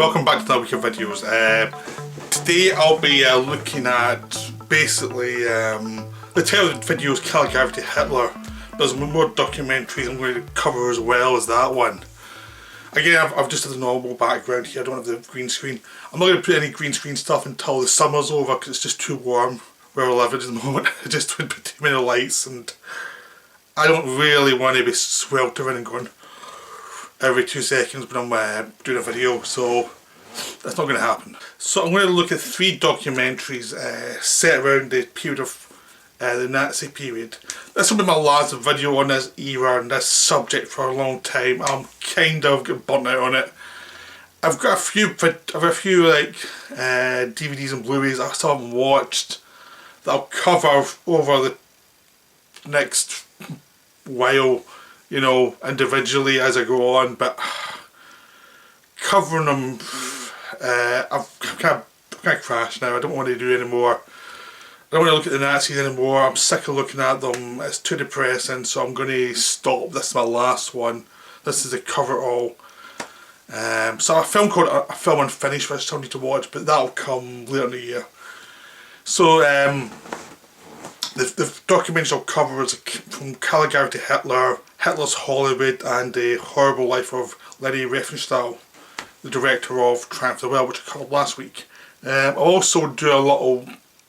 welcome back to another week of videos. Today I'll be looking at basically the title of the video is Caligari to Hitler. There's more documentaries I'm going to cover as well as that one. Again, I've just had a normal background here, I don't have the green screen. I'm not going to put any green screen stuff until the summer's over because it's just too warm where I live at the moment. It just would be too many lights and I don't really want to be sweltering and going every 2 seconds when I'm doing a video, so that's not going to happen. So I'm going to look at 3 documentaries set around the period of the Nazi period. This will be my last video on this era and this subject for a long time. I'm kind of getting burnt out on it. I've got a few like DVDs and Blu-rays I still haven't watched that I'll cover over the next while, you know, individually as I go on, but covering them, I've kind of crashed now. I don't want to do any more. I don't want to look at the Nazis anymore. I'm sick of looking at them. It's too depressing, so I'm going to stop. This is my last one. This is the cover all. So a film called A Film Unfinished, which I still need to watch, but that'll come later in the year. So the documentary I'll cover is From Caligari to Hitler, Hitler's Hollywood, and the horrible life of Leni Riefenstahl, the director of Triumph of the Will, which I covered last week. I'll also do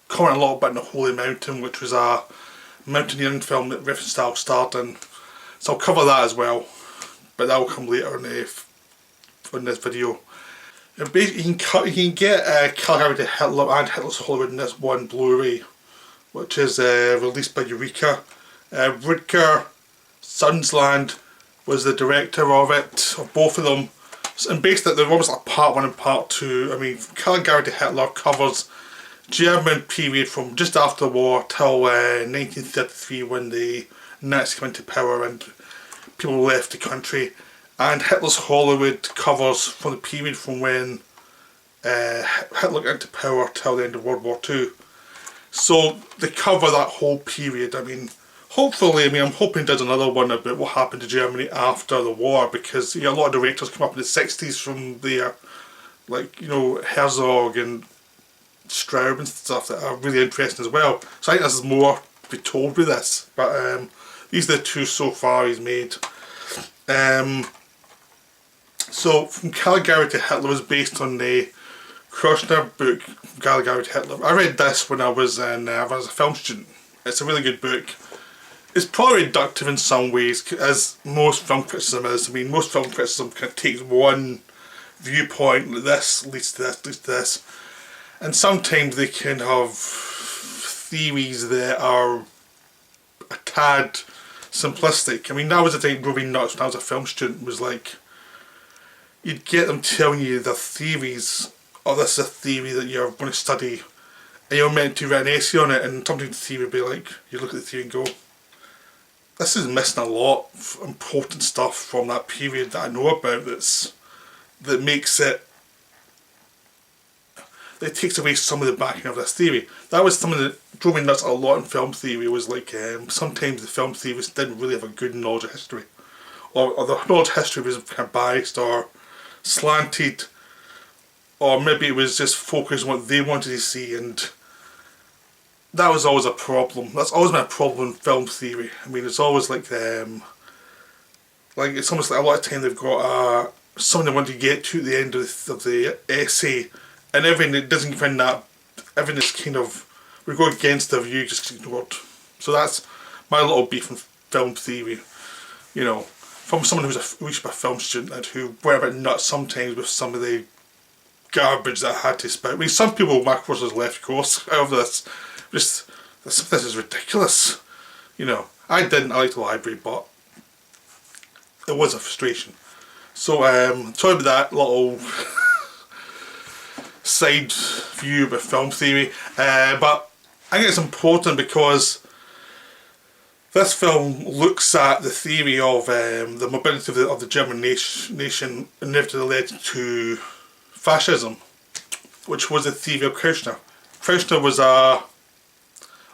comment a little bit on The Holy Mountain, which was a mountaineering film that Riefenstahl starred in. So I'll cover that as well, but that will come later in this video. You can get Caligari to Hitler and Hitler's Hollywood in this one Blu-ray, which is released by Eureka. Rutger Sundland was the director of it, of both of them. And basically they're almost like part 1 and part 2. I mean, Caligari to Hitler covers German period from just after the war till 1933 when the Nazis came into power and people left the country. And Hitler's Hollywood covers from the period from when Hitler got into power till the end of World War II. So they cover that whole period. I mean, hopefully, I'm hoping there's another one about what happened to Germany after the war, because a lot of directors come up in the 60s from there, like, you know, Herzog and Straub and stuff that are really interesting as well. So I think there's more to be told with this, but these are the 2 so far he's made. So From Caligari to Hitler was based on the Kirchner book Caligari to Hitler. I read this when I was a film student. It's a really good book. It's probably reductive in some ways, as most film criticism is. I mean, most film criticism kind of takes one viewpoint, like this leads to this, leads to this. And sometimes they can have theories that are a tad simplistic. I mean, that was the thing that drove me nuts when I was a film student, was like, you'd get them telling you the theories, oh, this is a theory that you're going to study, and you're meant to write an essay on it, and sometimes the theory would be like, you look at the theory and go, this is missing a lot of important stuff from that period that I know about that makes it, that takes away some of the backing of this theory. That was something that drove me nuts a lot in film theory, was like sometimes the film theorists didn't really have a good knowledge of history, or the knowledge of history was kind of biased or slanted, or maybe it was just focused on what they wanted to see, and that was always a problem. That's always been a problem in film theory. I mean, it's always like it's almost like a lot of time they've got something they want to get to at the end of the essay, and everything that doesn't find that, everything is kind of, we go against the view, just ignored. So that's my little beef in film theory, you know, from someone who's a film student and who went a bit nuts sometimes with some of the garbage that I had to spout. I mean, some people, my course has left course out of this. Just, this is ridiculous. You know, I liked the library, but it was a frustration. So, sorry about that little side view about film theory, but I think it's important because this film looks at the theory of the mobility of the German nation inevitably led to fascism, which was the theory of Kirchner. Kirchner was a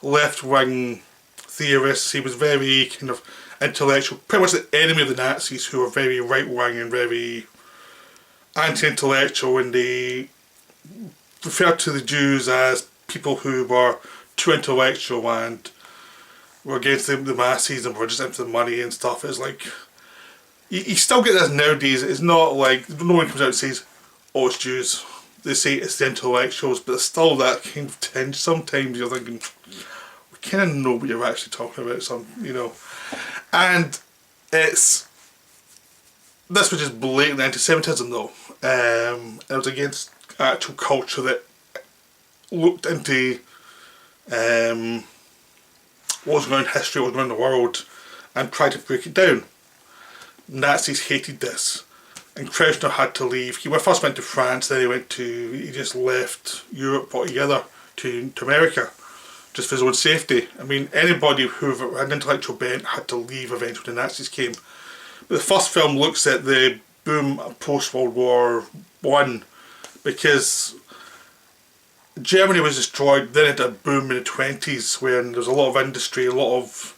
left-wing theorist. He was very kind of intellectual, pretty much the enemy of the Nazis, who were very right-wing and very anti-intellectual, and they referred to the Jews as people who were too intellectual and were against the masses and were just into the money and stuff. It's like, you still get this nowadays. It's not like, no one comes out and says, oh, it's Jews. They say it's the intellectuals, but there's still that kind of tinge. Sometimes you're thinking, we kind of know what you're actually talking about, And this was just blatant anti-Semitism though. It was against actual culture that looked into what was going on in history, what was going on in the world, and tried to break it down. Nazis hated this, and Kraussner had to leave. He first went to France, then he just left Europe altogether to America, just for his own safety. I mean, anybody who had an intellectual bent had to leave eventually when the Nazis came. But the first film looks at the boom post-World War I, because Germany was destroyed, then it had a boom in the 20s when there was a lot of industry, a lot of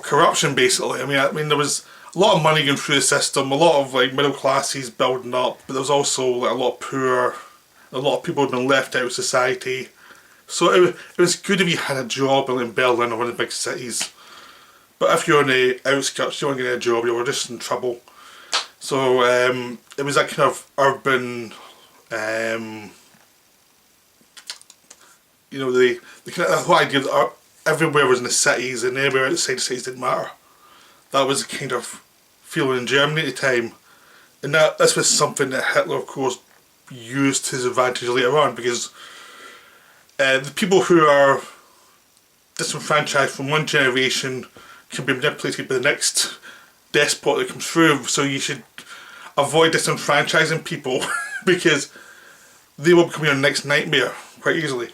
corruption basically. I mean there was a lot of money going through the system, a lot of middle classes building up, but there was also a lot of poor, a lot of people had been left out of society. So it was good if you had a job in Berlin or one of the big cities. But if you're on the outskirts, you weren't getting a job, you were just in trouble. So it was that kind of urban, the kind of whole idea that everywhere was in the cities and everywhere outside the cities didn't matter. That was the kind of feeling in Germany at the time. And this was something that Hitler, of course, used to his advantage later on, because the people who are disenfranchised from one generation can be manipulated by the next despot that comes through. So you should avoid disenfranchising people because they will become your next nightmare quite easily,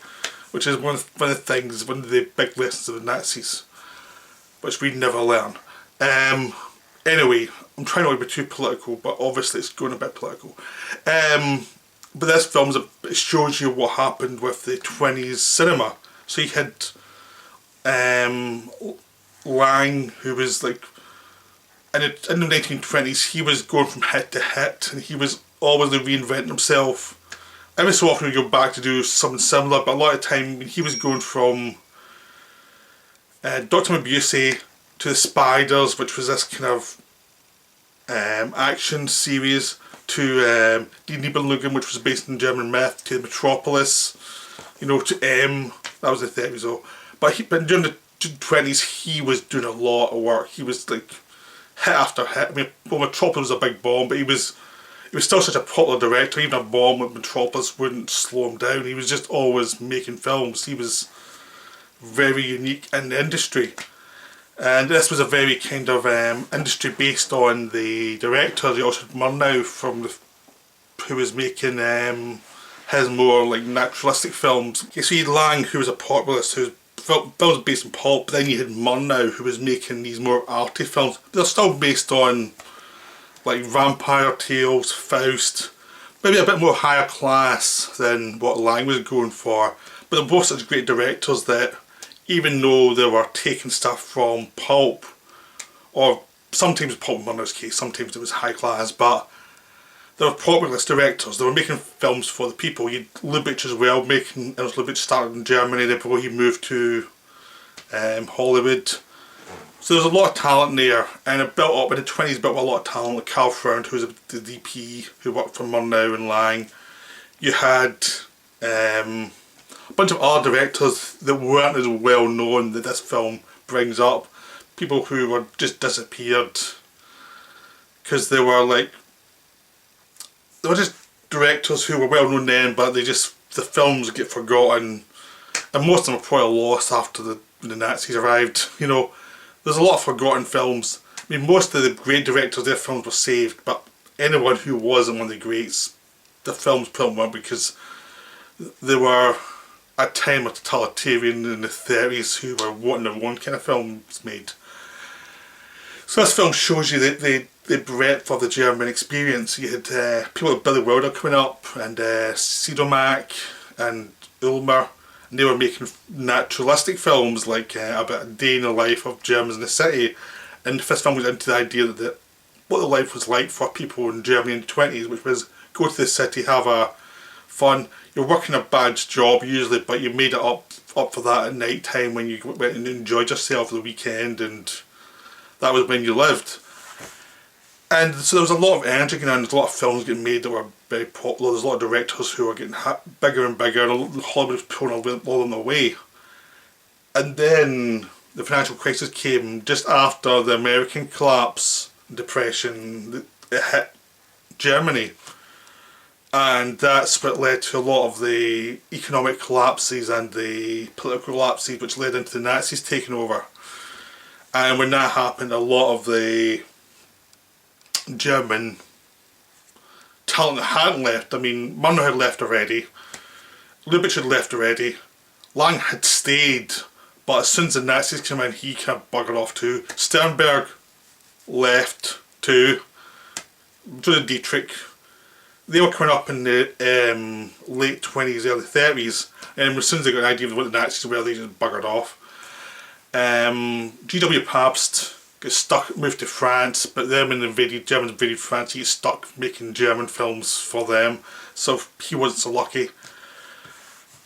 which is one of the things, one of the big lessons of the Nazis, which we never learn. Anyway, I'm trying not to be too political, but obviously it's going a bit political. But this film shows you what happened with the 20s cinema. So you had Lang, who was in the 1920s, he was going from hit to hit, and he was always reinventing himself. Every so often we go back to do something similar, but a lot of the time he was going from Dr. Mabuse to The Spiders, which was this kind of action series, to Die Nibelungen, which was based in German myth, to Metropolis, to M. That was the 30s though. But during the 20s he was doing a lot of work. He was hit after hit. I mean, Metropolis was a big bomb, but he was still such a popular director. Even a bomb with Metropolis wouldn't slow him down. He was just always making films. He was very unique in the industry. And this was a very kind of industry based on the director, the Oscar Murnau, who was making his more naturalistic films. You see Lang, who was a popularist, whose films based on pulp, but then you had Murnau, who was making these more arty films. They're still based on Vampire Tales, Faust, maybe a bit more higher class than what Lang was going for. But they're both such great directors that even though they were taking stuff from pulp, or sometimes pulp in Murnau's case, sometimes it was high class, but they were populist directors. They were making films for the people. You had Lubitsch as well, Lubitsch started in Germany, then before he moved to Hollywood. So there's a lot of talent there, and it built up in the 20s, built up a lot of talent, like Carl Freund, who was the DP, who worked for Murnau and Lang. You had a bunch of other directors that weren't as well known that this film brings up. People who were just disappeared because they were just directors who were well known then, but the films get forgotten, and most of them were probably lost after the Nazis arrived. There's a lot of forgotten films. I mean, most of the great directors, their films were saved, but anyone who wasn't one of the greats, the films put them up because they were at time a totalitarian in the 30s who were wanting their own kind of films made. So this film shows you the breadth of the German experience. You had people like Billy Wilder coming up, and Sidomak and Ulmer, and they were making naturalistic films about a day in the life of Germans in the city. And this film was into the idea that what the life was like for people in Germany in the 20s, which was go to the city, have a fun. You're working a bad job usually, but you made it up for that at night time when you went and enjoyed yourself the weekend, and that was when you lived. And so there was a lot of energy going on. There's a lot of films getting made that were very popular. There's a lot of directors who were getting bigger and bigger, and Hollywood was pulling all of them away. And then the financial crisis came just after the American collapse, depression. It hit Germany, and that's what led to a lot of the economic collapses and the political collapses, which led into the Nazis taking over. And when that happened, a lot of the German talent that hadn't left, I mean, Murnau had left already, Lubitsch had left already, Lang had stayed, but as soon as the Nazis came in, he kind of buggered off too. Sternberg left too, so did Dietrich. They were coming up in the late 20s, early 30s, and as soon as they got an idea of what the Nazis were, they just buggered off. G.W. Pabst got stuck, moved to France, but then when the Germans invaded France, he got stuck making German films for them, so he wasn't so lucky.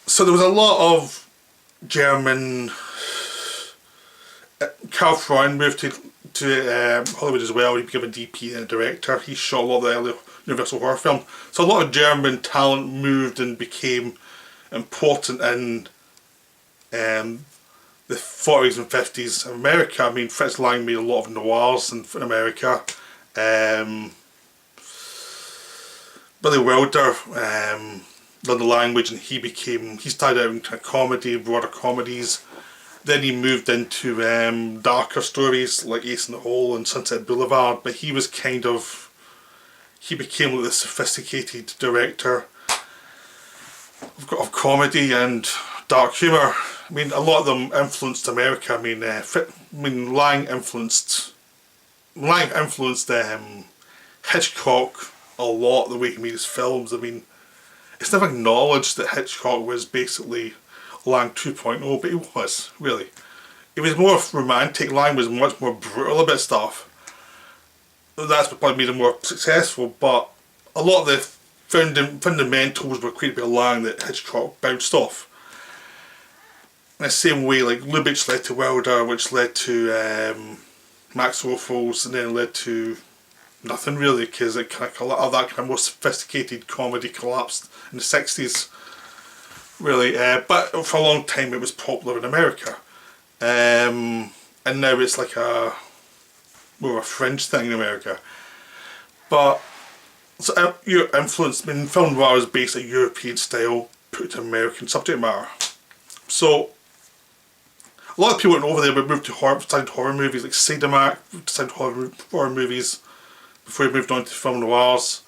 So there was a lot of German. Karl Freund moved to Hollywood as well. He became a DP and a director. He shot a lot of the early Universal horror film. So a lot of German talent moved and became important in the 40s and 50s in America. I mean, Fritz Lang made a lot of noirs in America. Billy Wilder learned the language, and he started out in kind of comedy, broader comedies. Then he moved into darker stories like Ace in the Hole and Sunset Boulevard, but he became like the sophisticated director of comedy and dark humour. I mean, a lot of them influenced America. I mean, Lang influenced Hitchcock a lot, the way he made his films. I mean, it's never acknowledged that Hitchcock was basically Lang 2.0, but he was, really. It was more romantic. Lang was much more brutal about stuff. That's what probably made him more successful, but a lot of the fundamentals were created by Lang that Hitchcock bounced off. In the same way, like Lubitsch led to Wilder, which led to Max Ophuls, and then led to nothing really, because it kind of, a lot of that kind of more sophisticated comedy collapsed in the 60s, really. But for a long time it was popular in America, and now it's like more of a fringe thing in America. But so your influence, I mean, film noir is based on European style put to American subject matter. So a lot of people went over there but moved to horror movies, like Sidemak started horror movies before we moved on to film noirs.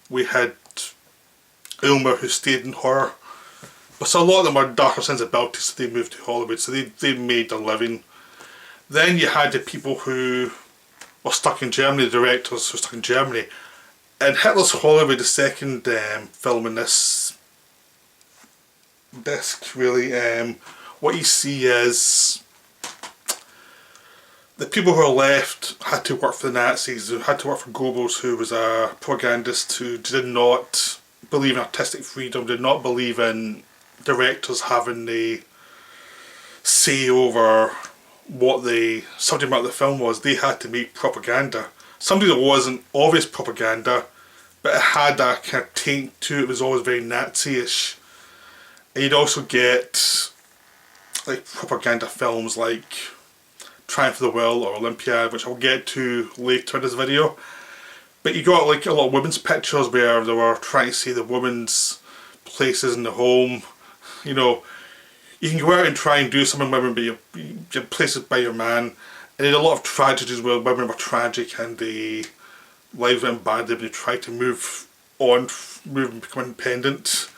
We had Ulmer, who stayed in horror, but so a lot of them are darker sensibilities, so they moved to Hollywood, so they made a living. Then you had the people who were stuck in Germany, the directors who were stuck in Germany. And Hitler's Hollywood, the second film in this disc, really, what you see is the people who are left had to work for the Nazis, who had to work for Goebbels, who was a propagandist who did not believe in artistic freedom, did not believe in directors having the say over what the subject matter of the film was. They had to make propaganda. Something that wasn't obvious propaganda, but it had that kind of taint to it. It was always very Nazi-ish. And you'd also get like propaganda films like Triumph of the Will or Olympiad, which I'll get to later in this video. But you got like a lot of women's pictures where they were trying to see the women's places in the home. You know, you can go out and try and do something with women, but you're places by your man. And there's a lot of tragedies where women were tragic and the lives went badly when they tried to move on, move and become independent.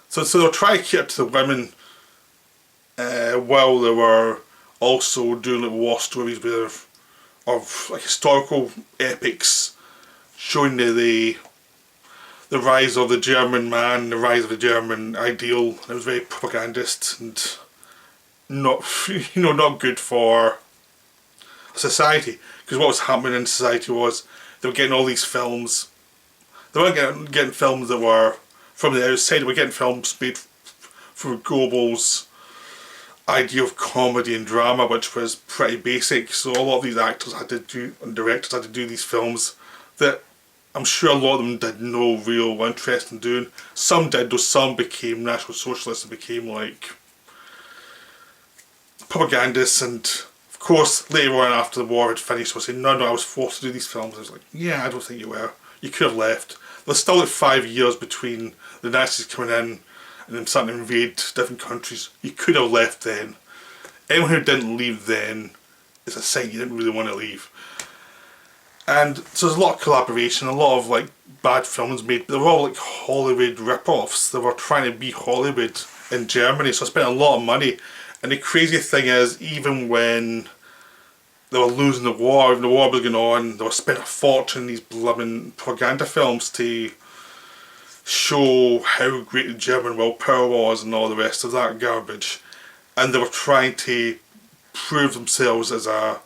So they'll try to cater to the women while they were also doing like war stories of like historical epics showing the rise of the German man, the rise of the German ideal. And it was very propagandist and not, not good for society. Because what was happening in society was they were getting all these films. They weren't getting films that were from the outside. They were getting films made through Global's idea of comedy and drama, which was pretty basic. So a lot of these actors had to do, and directors had to do these films that I'm sure a lot of them did no real interest in doing. Some did, though some became National Socialists and became like propagandists, and of course later on after the war had finished was saying, no, I was forced to do these films. I was like, yeah, I don't think you were. You could have left. There's still like 5 years between the Nazis coming in and then starting to invade different countries. You could have left then. Anyone who didn't leave then is a sign you didn't really want to leave. And so there's a lot of collaboration, a lot of like bad films made. They were all like Hollywood rip-offs. They were trying to be Hollywood in Germany, so I spent a lot of money. And the crazy thing is, even when they were losing the war, when the war was going on, they were spending a fortune in these blooming propaganda films to show how great the German willpower was and all the rest of that garbage. And they were trying to prove themselves as a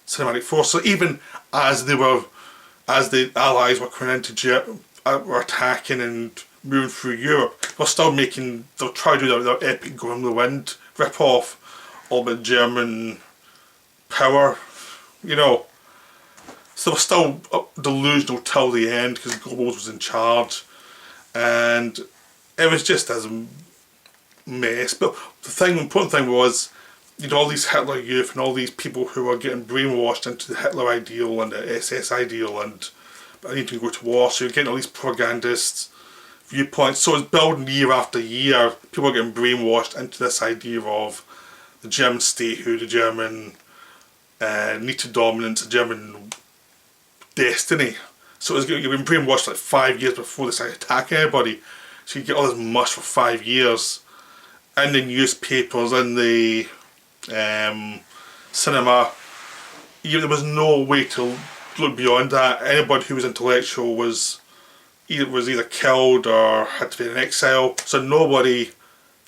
cinematic force. So even as the Allies were coming into were attacking and moving through Europe, they were still they were trying to do their epic Gone with the Wind rip-off, all about German power, you know. So they were still delusional till the end because Goebbels was in charge, and it was just as a mess. But the important thing was, you know, all these Hitler youth and all these people who were getting brainwashed into the Hitler ideal and the SS ideal, and I need to go to war, so you're getting all these propagandists viewpoints. So it's building year after year. People are getting brainwashed into this idea of the German statehood, the German need to dominance, the German destiny. So you've been brainwashed like 5 years before they started attacking everybody. So you get all this mush for 5 years. In the newspapers, in the cinema, there was no way to look beyond that. Anybody who was intellectual was either killed or had to be in exile. So there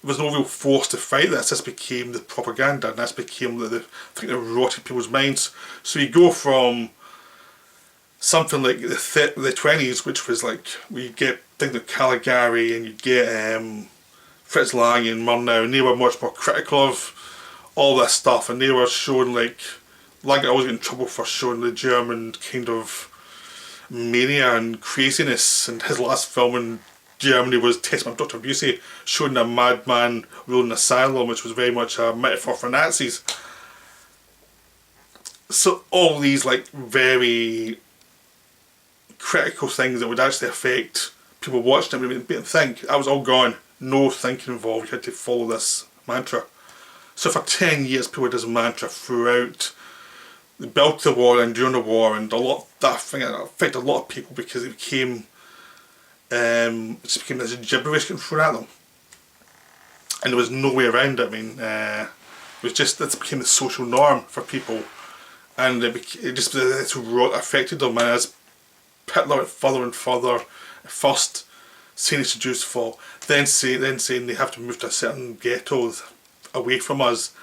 was no real force to fight this. This became the propaganda, and this became the thing that rotted people's minds. So you go from something like the 20s, which was like, we get things like Caligari, and you get Fritz Lang and Murnau, and they were much more critical of all this stuff, and they were showing like I always get in trouble for showing the German kind of mania and craziness, and his last film in Germany was Testament of Dr. Busey, showing a madman ruling an asylum, which was very much a metaphor for Nazis. So all these like very critical things that would actually affect people watching it and think, that was all gone. No thinking involved, you had to follow this mantra. So for 10 years people had this mantra throughout. They built the war and during the war, and that affected a lot of people because it just became this gibberish getting thrown at them. And there was no way around it. I mean, this became the social norm for people, and it affected them. And as Hitler went further and further, first saying it's the Jews' fault, then saying they have to move to a certain ghetto away from us,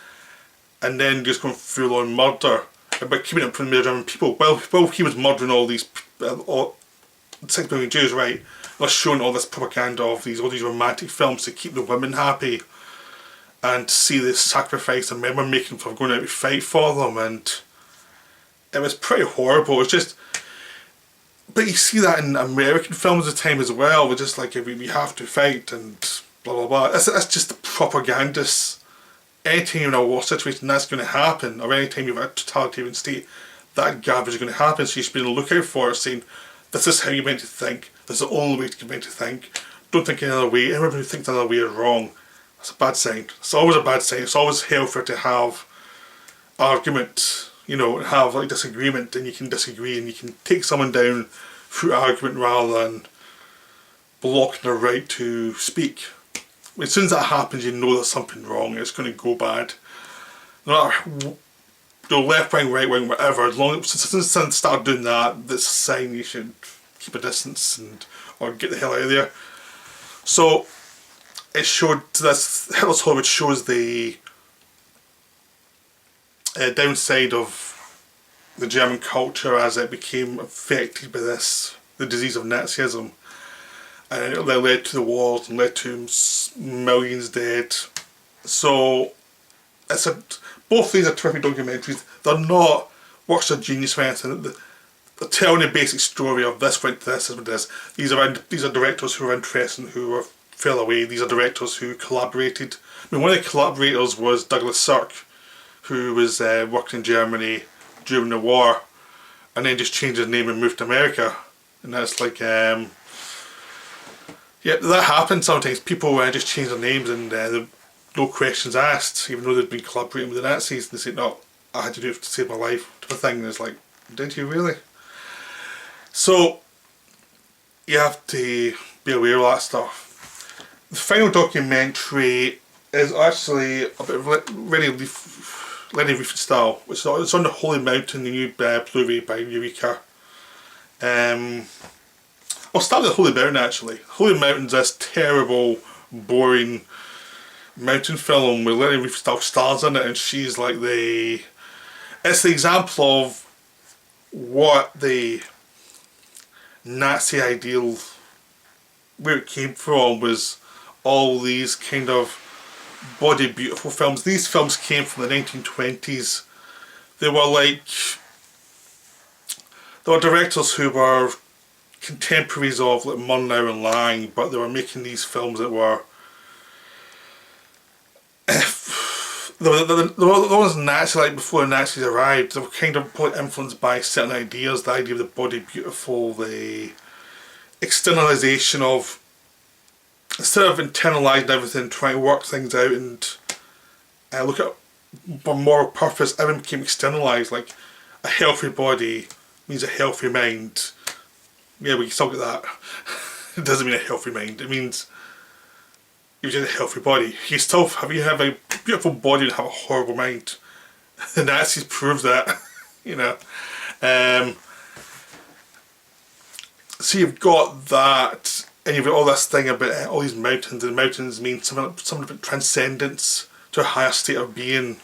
and then just going full on murder, but keeping it from the German people. Well, he was murdering all these 6 million Jews, right? They're showing all this propaganda of all these romantic films to keep the women happy, and to see this sacrifice and men were making for going out to fight for them, and it was pretty horrible. It was just. But you see that in American films at the time as well. We're just like, we have to fight and blah blah blah. That's just the propagandists. Anytime you're in a war situation, that's going to happen. Or anytime you have a totalitarian state, that garbage is going to happen. So you should be on the lookout for it, saying, this is how you're meant to think. This is the only way to get meant to think. Don't think any other way. Anyone who thinks another way is wrong. That's a bad sign. It's always a bad sign. It's always healthier to have argument, you know, and have like disagreement, and you can disagree and you can take someone down through argument rather than blocking their right to speak. As soon as that happens, you know there's something wrong. It's going to go bad. No matter left wing, right wing, whatever. As long as someone start doing that, that's a sign you should keep a distance or get the hell out of there. So it showed this Hitler's Hollywood shows the downside of the German culture as it became affected by the disease of Nazism. And it led to the wars and led to millions dead. So, both these are terrific documentaries. They're not works of genius or anything. They're telling a basic story of this went to this, this. These are directors who were interested, who fell away. These are directors who collaborated. I mean, one of the collaborators was Douglas Sirk, who was working in Germany during the war, and then just changed his name and moved to America. And that's like, yeah, that happens sometimes. People just change their names and no questions asked, even though they'd been collaborating with the Nazis. They say, no, I had to do it to save my life, type of thing. And it's like, did you really? So, you have to be aware of that stuff. The final documentary is actually about Leni Riefenstahl, which is on the Holy Mountain, the new Blu-ray by Eureka. I'll start with the Holy Mountain actually. Holy Mountain's this terrible, boring mountain film where Leni Riefenstahl stars in it, and she's like it's the example of what the Nazi ideal, where it came from, was all these kind of body beautiful films. These films came from the 1920s. They were directors who were contemporaries of like Murnau and Lang, but they were making these films that were the ones Nazi, before the Nazis arrived. They were kind of probably influenced by certain ideas, the idea of the body beautiful, the externalization of, instead of internalising everything, trying to work things out and look at a moral purpose, everything became externalised. Like, a healthy body means a healthy mind. Yeah, we can still get that. It doesn't mean a healthy mind. It means you just have a healthy body. You still have a beautiful body and have a horrible mind. The Nazis proved that, you know. So you've got that, and you've got all this thing about all these mountains, and mountains mean something about transcendence to a higher state of being.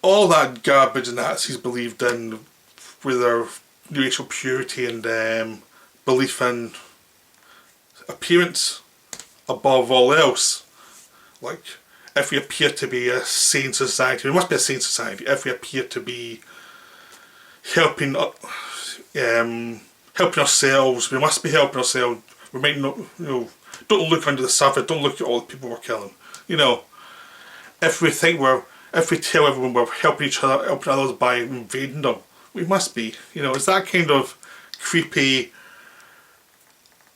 All that garbage the Nazis believed in with their racial purity and belief in appearance above all else. Like, if we appear to be a sane society, we must be a sane society. If we appear to be helping ourselves, we must be helping ourselves. We might not, don't look under the surface, don't look at all the people we're killing. You know, if we tell everyone we're helping each other, helping others by invading them, we must be. You know, it's that kind of creepy,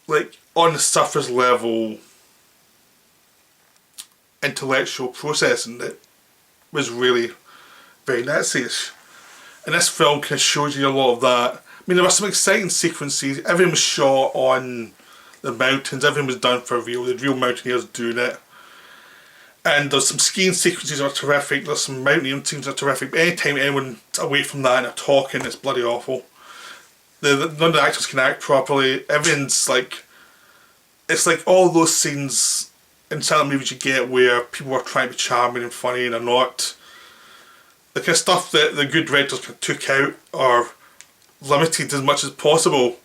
like, on the surface level intellectual processing that was really very Nazi-ish. And this film kind of shows you a lot of that. I mean, there were some exciting sequences. Everything was shot on the mountains. Everything was done for real. The real mountaineers doing it. And there's some skiing sequences that are terrific. There's some mountaineering scenes that are terrific. But anytime anyone's away from that and they're talking, it's bloody awful. None of the actors can act properly. Everything's like... It's like all those scenes in silent movies you get where people are trying to be charming and funny and are not. The kind of stuff that the good directors took out or limited as much as possible.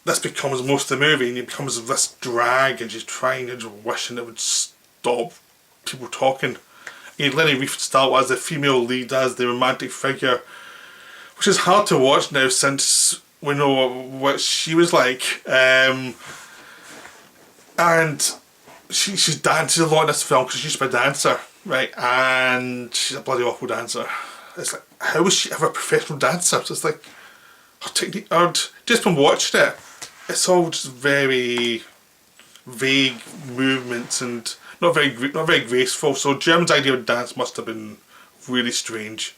This becomes most of the movie, and it becomes this drag, and just trying and just wishing it would stop people talking. You had Leni Riefenstahl as the female lead, as the romantic figure, which is hard to watch now since we know what she was like. And she's danced a lot in this film because she's a dancer, right? And she's a bloody awful dancer. It's like, how was she ever a professional dancer? So it's like, her technique, just from watching it, it's all just very vague movements and not very graceful. So German's idea of dance must have been really strange.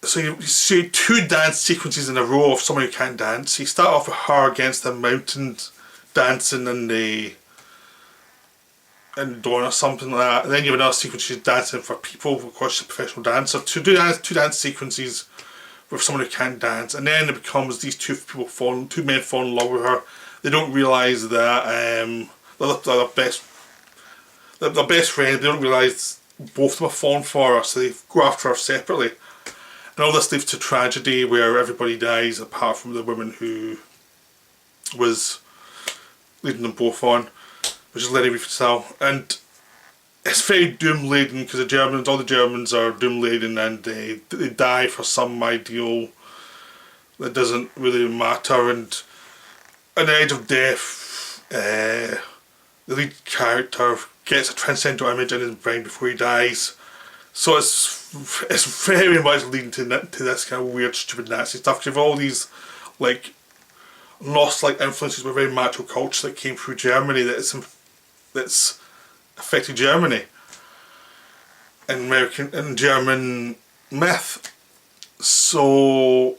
So you see two dance sequences in a row of someone who can't dance. You start off with her against the mountains, dancing in the dawn or something like that. And then you have another sequence she's dancing for people, of course she's a professional dancer. Two dance sequences with someone who can't dance, and then it becomes these two men fall in love with her. They don't realise that they're best friends. They don't realise both of them are falling for her, so they go after her separately. And all this leads to tragedy where everybody dies apart from the woman who was leading them both on, which is Leni Riefenstahl. And it's very doom laden because all the Germans are doom laden, and they die for some ideal that doesn't really matter. And at the edge of death, the lead character gets a transcendental image in his brain before he dies. So it's very much leading to this kind of weird, stupid Nazi stuff. Because you have all these like lost like influences with very macho culture that came through Germany that's affected Germany and German myth. So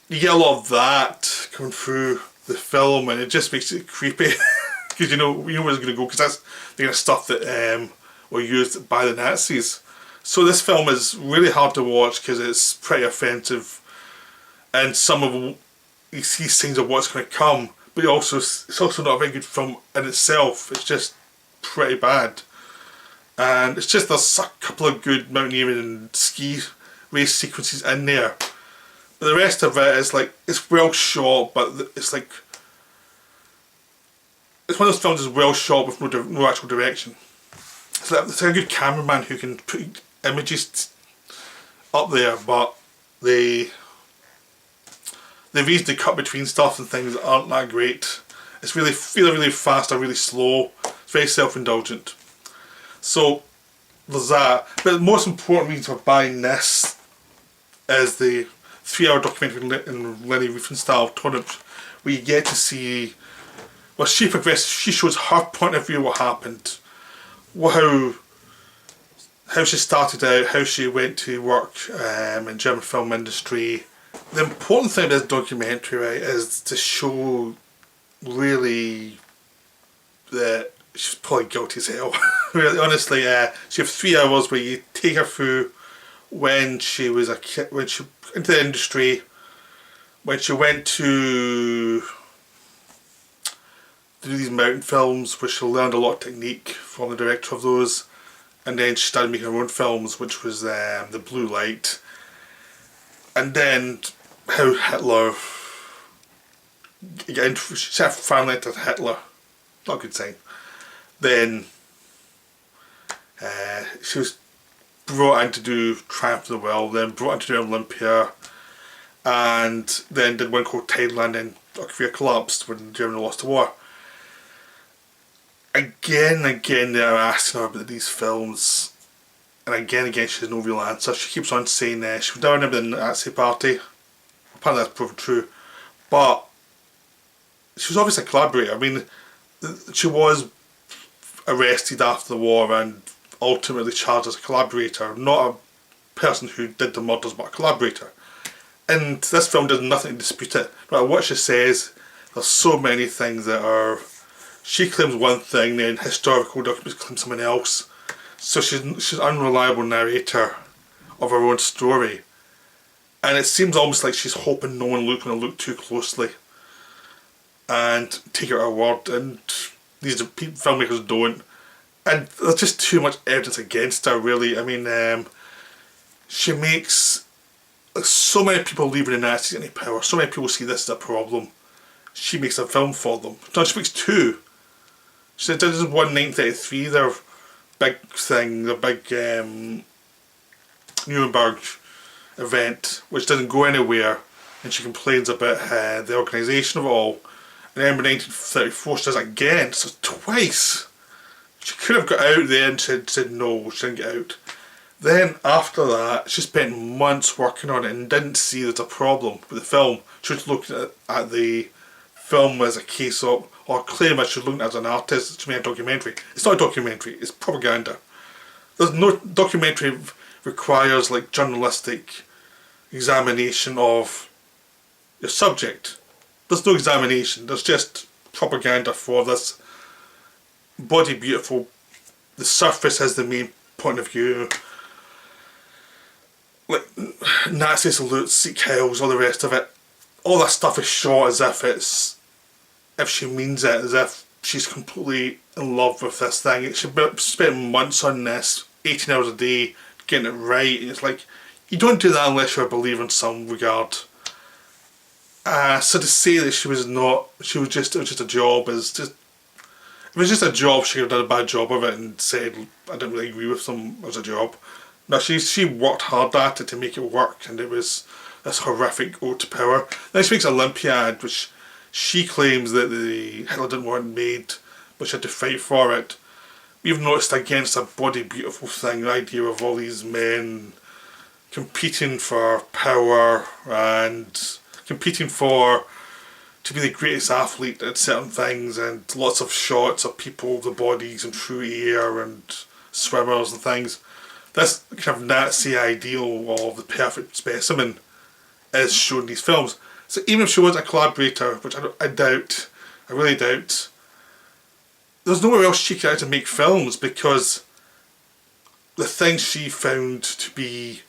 you get a lot of that coming through the film, and it just makes it creepy because you know where it's going to go, because that's the kind of stuff that were used by the Nazis. So this film is really hard to watch because it's pretty offensive, and some of you see signs of what's going to come, but it's also not a very good film in itself. It's just pretty bad, and it's just there's a couple of good mountaineering and ski race sequences in there, but the rest of it is like, it's well shot, but it's like it's one of those films that's well shot with no actual direction. It's like a good cameraman who can put images up there, but the reason to cut between stuff and things aren't that great. It's really fast or really slow. It's very self-indulgent. So there's that. But the most important reason for buying this is the 3-hour documentary in Leni Riefenstahl tournament, where you get to see, well, she progresses. She shows her point of view, what happened, how she started out, how she went to work in German film industry. The important thing about this documentary, right, is to show really that she's probably guilty as hell. Really, honestly, she has 3 hours where you take her through when she was a kid, when she into the industry, when she went to do these mountain films, where she learned a lot of technique from the director of those, and then she started making her own films, which was The Blue Light, and then how Hitler, she set family to Hitler, not a good sign. Then she was brought in to do Triumph of the Will, then brought in to do Olympia, and then did one called Thailand, and her career collapsed when Germany lost the war. Again and again they're asking her about these films, and again she has no real answer. She keeps on saying she was down in the Nazi party. Apparently that's proven true, but she was obviously a collaborator. I mean, she was arrested after the war and ultimately charged as a collaborator, not a person who did the murders, but a collaborator. And this film does nothing to dispute it. No matter what she says, there's so many things that are, she claims one thing, then historical documents claim something else. So she's an unreliable narrator of her own story. And it seems almost like she's hoping no one going to look too closely and take her at her word, and these filmmakers don't. And there's just too much evidence against her, really. I mean, she makes so many people leaving the Nazis any power. So many people see this as a problem. She makes a film for them. No, she makes two. She did this one 1933, their big thing, the big Nuremberg event, which didn't go anywhere, and she complains about the organisation of it all. And then in 1934 she does it again, so twice. She could have got out there and said no, she didn't get out. Then after that, she spent months working on it and didn't see there's a problem with the film. She was looking at the film as a case of, or claim that she was looking at it as an artist to make a documentary. It's not a documentary, it's propaganda. There's no documentary requires like journalistic examination of your subject. There's no examination, there's just propaganda for this body beautiful, the surface has the main point of view, like Nazi salutes, Sikh hills, all the rest of it. All that stuff is shot as if she means it, as if she's completely in love with this thing. She spent months on this, 18 hours a day, getting it right, and it's like, You don't do that unless you're a believer in some regard. So to say that she was not, it was just a job is just, if it was just a job, she could have done a bad job of it and said, I didn't really agree with them as a job. No, she worked hard at it to make it work, and it was this horrific ode to power. Next week's Olympiad, which she claims that the Hitler didn't want made, but she had to fight for it. We've noticed again it's a body beautiful thing, the idea of all these men competing for power and competing to be the greatest athlete at certain things, and lots of shots of people, the bodies and through air and swimmers and things. This kind of Nazi ideal of the perfect specimen is shown in these films. So even if she was a collaborator, which I doubt, I really doubt, there's nowhere else she could actually make films, because the things she found to be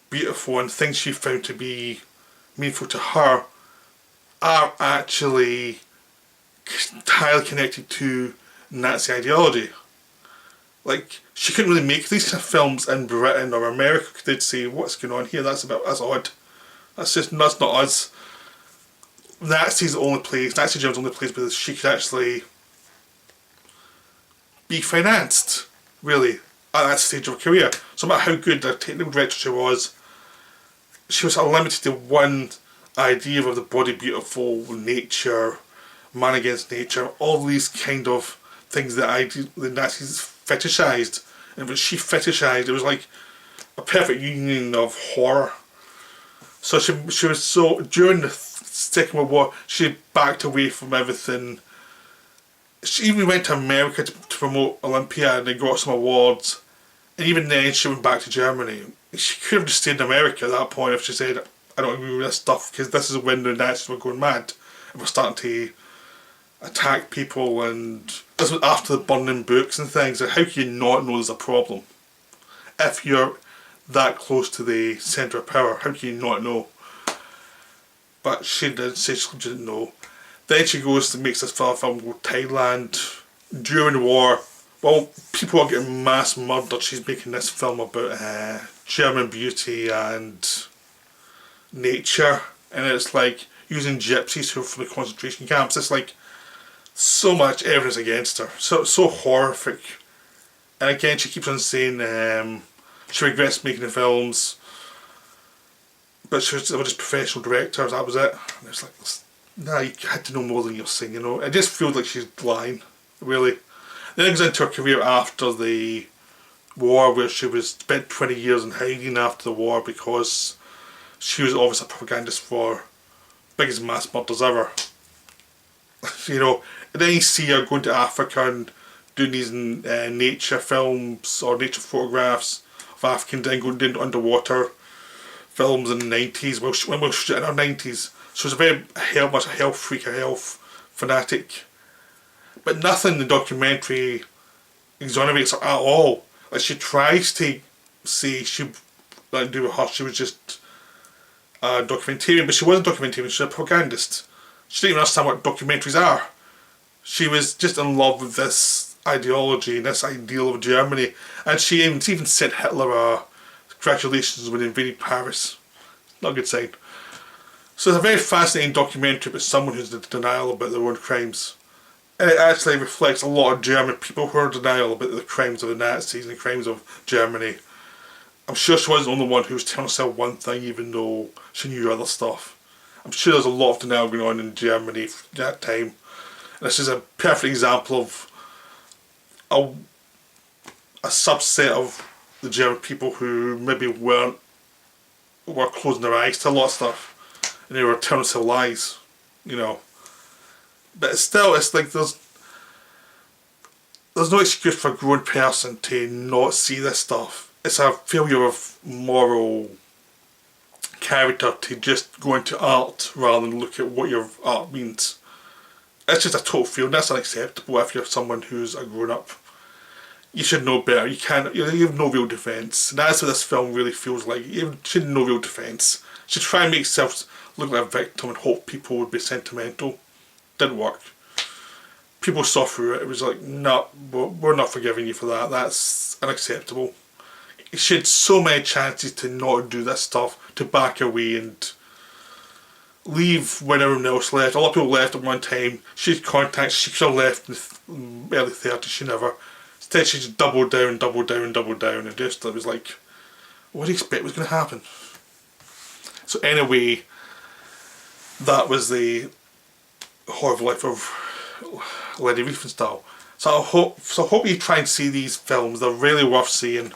beautiful and things she found to be meaningful to her are actually entirely connected to Nazi ideology. Like, she couldn't really make these kind of films in Britain or America. They'd say, what's going on here? That's odd. That's not us. Nazi Germany's only place where she could actually be financed, really, at that stage of her career. So no matter how good a technical director she was limited to one idea of the body beautiful, nature, man against nature, all these kind of things that the Nazis fetishized. And what she fetishized, it was like a perfect union of horror. So she was so, during the Second World War, she backed away from everything. She even went to America to promote Olympia, and they got some awards. And even then she went back to Germany. She could have just stayed in America at that point if she said, I don't agree with this stuff, because this is when the Nazis were going mad and were starting to attack people, and this was after the burning books and things. Like, how can you not know there's a problem? If you're that close to the centre of power, how can you not know? But she did say she didn't know. Then she goes to make this film called Thailand. During the war, well, people are getting mass murdered. She's making this film about German beauty and nature, and it's like using gypsies who are from the concentration camps. It's like so much evidence against her, so horrific. And again, she keeps on saying she regrets making the films, but they were just professional directors. That was it. And it's like, nah, you had to know more than you're saying, you know. It just feels like she's lying, really. Then it goes into her career after the war, where she was spent 20 years in hiding after the war because she was obviously a propagandist for biggest mass murders ever. You know, and then you see her going to Africa and doing these nature films or nature photographs of Africans, and going into underwater films in the 90s, when we were shooting in our 90s. So she was very much a health freak, a health fanatic. But nothing in the documentary exonerates her at all. Like, she tries to say she like do with her, she was just a documentarian, but she wasn't a documentarian, she was a propagandist. She didn't even understand what documentaries are. She was just in love with this ideology and this ideal of Germany, and she even sent Hitler congratulations when he invaded Paris. Not a good sign. So it's a very fascinating documentary about someone who's in denial about their own crimes. And it actually reflects a lot of German people who are in denial about the crimes of the Nazis and the crimes of Germany. I'm sure she wasn't the only one who was telling herself one thing even though she knew other stuff. I'm sure there's a lot of denial going on in Germany at that time. And this is a perfect example of a subset of the German people who maybe were closing their eyes to a lot of stuff, and they were telling themselves lies, you know. But still, it's like there's no excuse for a grown person to not see this stuff. It's a failure of moral character to just go into art rather than look at what your art means. It's just a total failure. That's unacceptable if you're someone who's a grown up. You should know better. You have no real defence. And that's what this film really feels like. You should have no real defence. You should try and make yourself look like a victim and hope people would be sentimental. Didn't work. People saw through it. It was like, no, we're not forgiving you for that. That's unacceptable. she had so many chances to not do this stuff, to back away and leave when everyone else left. A lot of people left at one time. She had contacts, she could have left in the early 30s, she never. Instead she just doubled down, and just, it was like, what do you expect was going to happen? So anyway, that was the horrible life of Leni Riefenstahl. So I hope you try and see these films. They're really worth seeing.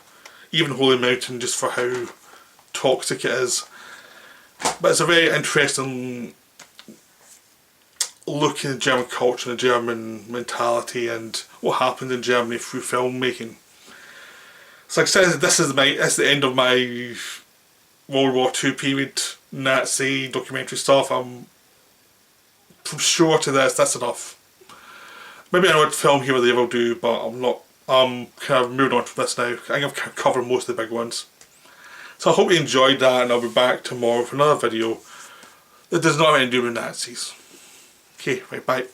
Even Holy Mountain, just for how toxic it is. But it's a very interesting look in German culture and German mentality and what happened in Germany through filmmaking. So like I said, that's the end of my World War II period Nazi documentary stuff. I'm sure to this, that's enough. Maybe I would film here or there will do, but I'm not. I'm kind of moving on to this now. I think I've covered most of the big ones. So I hope you enjoyed that, and I'll be back tomorrow for another video that does not have anything to do with Nazis. Okay, right, bye.